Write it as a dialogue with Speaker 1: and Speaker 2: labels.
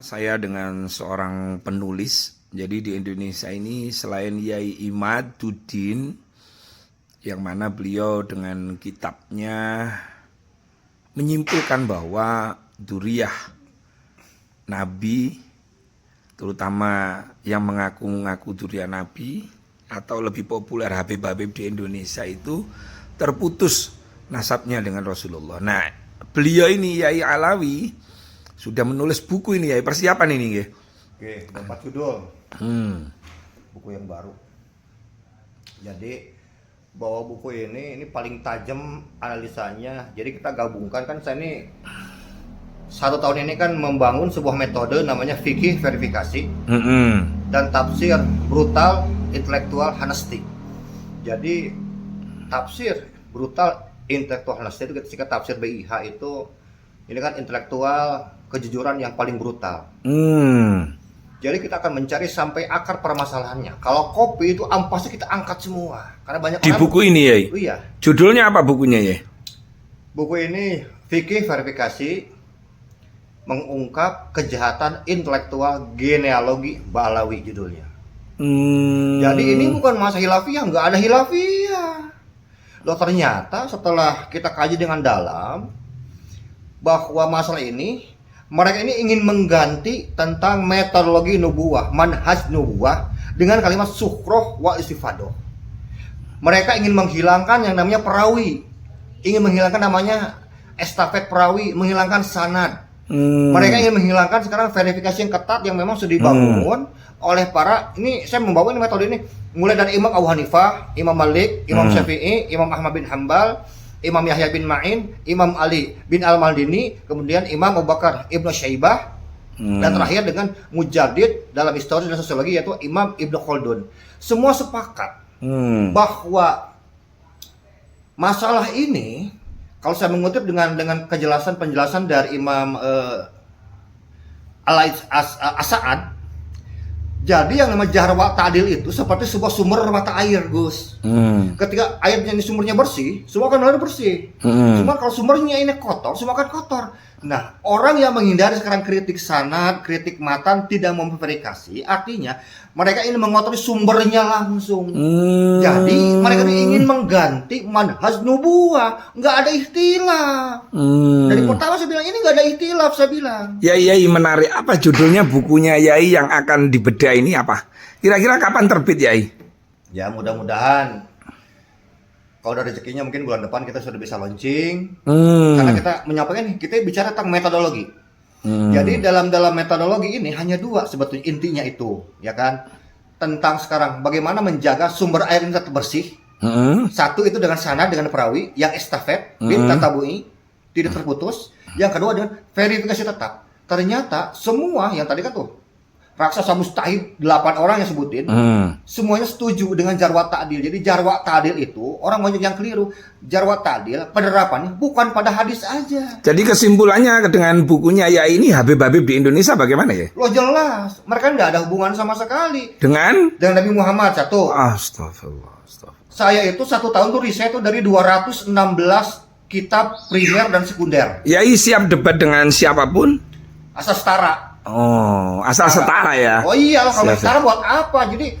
Speaker 1: saya dengan seorang penulis. Jadi di Indonesia ini selain Yai Imaduddin, yang mana beliau dengan kitabnya menyimpulkan bahwa dzurriyyah Nabi, terutama yang mengaku-ngaku dzurriyyah Nabi atau lebih populer Habib-habib di Indonesia itu terputus nasabnya dengan Rasulullah. Nah, beliau ini Yai Alawi sudah menulis buku ini ya, persiapan ini ya.
Speaker 2: Oke, dapat judul. Buku yang baru. Jadi bahwa buku ini paling tajam analisanya. Jadi kita gabungkan, kan saya ini 1 tahun ini kan membangun sebuah metode namanya fikih verifikasi dan tafsir brutal intelektual honesty. Jadi tafsir brutal intelektual honesty itu ketika tafsir BIH itu ini kan intelektual kejujuran yang paling brutal. Jadi kita akan mencari sampai akar permasalahannya. Kalau kopi itu ampasnya kita angkat semua. Karena banyak
Speaker 1: di
Speaker 2: orang,
Speaker 1: buku ini ya.
Speaker 2: Iya.
Speaker 1: Judulnya apa bukunya ya?
Speaker 2: Buku ini fikih verifikasi mengungkap kejahatan intelektual genealogi Ba'alawi judulnya. Jadi ini bukan masa hilafiyah, nggak ada hilafiyah. Loh, ternyata setelah kita kaji dengan dalam bahwa masalah ini mereka ini ingin mengganti tentang metodologi nubuwah, manhaj nubuwah dengan kalimat sukhroh wa istifadoh. Mereka ingin menghilangkan yang namanya perawi, ingin menghilangkan namanya estafet perawi, menghilangkan sanad. Mereka ingin menghilangkan sekarang verifikasi yang ketat yang memang sudah dibangun oleh para, ini saya membawa ini metode ini mulai dari Imam Abu Hanifah, Imam Malik, Imam Syafi'i, Imam Ahmad bin Hambal, Imam Yahya bin Ma'in, Imam Ali bin Al-Maldini, kemudian Imam Abu Bakar Ibnu Syaibah, dan terakhir dengan Mujaddid dalam histori dan sosiologi yaitu Imam Ibnu Khaldun. Semua sepakat bahwa masalah ini, kalau saya mengutip dengan penjelasan dari Imam As-Sa'ad, jadi yang namanya jahr wa ta'dil itu seperti sebuah sumber mata air, Gus. Ketika airnya ini sumbernya bersih, semua akan mengalir bersih. Cuma kalau sumbernya ini kotor, semua akan kotor. Nah, orang yang menghindari sekarang kritik sanad, kritik matan, tidak memverifikasi, artinya mereka ingin mengotori sumbernya langsung. Jadi mereka ingin mengganti manhaj nubuwah, nggak ada ikhtilaf. Dari pertama saya bilang ini nggak ada ikhtilaf, saya bilang.
Speaker 1: Yai menarik. Apa judulnya bukunya Yai yang akan dibedah ini apa? Kira-kira kapan terbit Yai?
Speaker 2: Ya mudah-mudahan kalau ada rezekinya mungkin bulan depan kita sudah bisa launching. Karena kita menyampaikan nih, kita bicara tentang metodologi. Jadi dalam metodologi ini hanya 2 sebetulnya intinya itu, ya kan? Tentang sekarang bagaimana menjaga sumber air ini tetap bersih. Satu itu dengan sanad, dengan perawi yang estafet, bin tatabui, tidak terputus. Yang kedua dengan verifikasi tetap. Ternyata semua yang tadi kan tuh raksasa mustahid 8 orang yang sebutin, semuanya setuju dengan jarwat ta'dil. Jadi jarwat ta'dil itu orang banyak yang keliru. Jarwat ta'dil penerapannya bukan pada hadis aja.
Speaker 1: Jadi kesimpulannya dengan bukunya Yai ini, Habib-habib di Indonesia bagaimana ya?
Speaker 2: Loh jelas, mereka nggak ada hubungan sama sekali
Speaker 1: Dengan
Speaker 2: Nabi Muhammad. Satu,
Speaker 1: Astagfirullah.
Speaker 2: saya itu 1 tahun tuh riset tuh dari 216 kitab primer dan sekunder.
Speaker 1: Yai siap debat dengan siapapun?
Speaker 2: Asal setara.
Speaker 1: Oh, asal setara ya.
Speaker 2: Oh iya, kalau
Speaker 1: Siap,
Speaker 2: setara buat apa? Jadi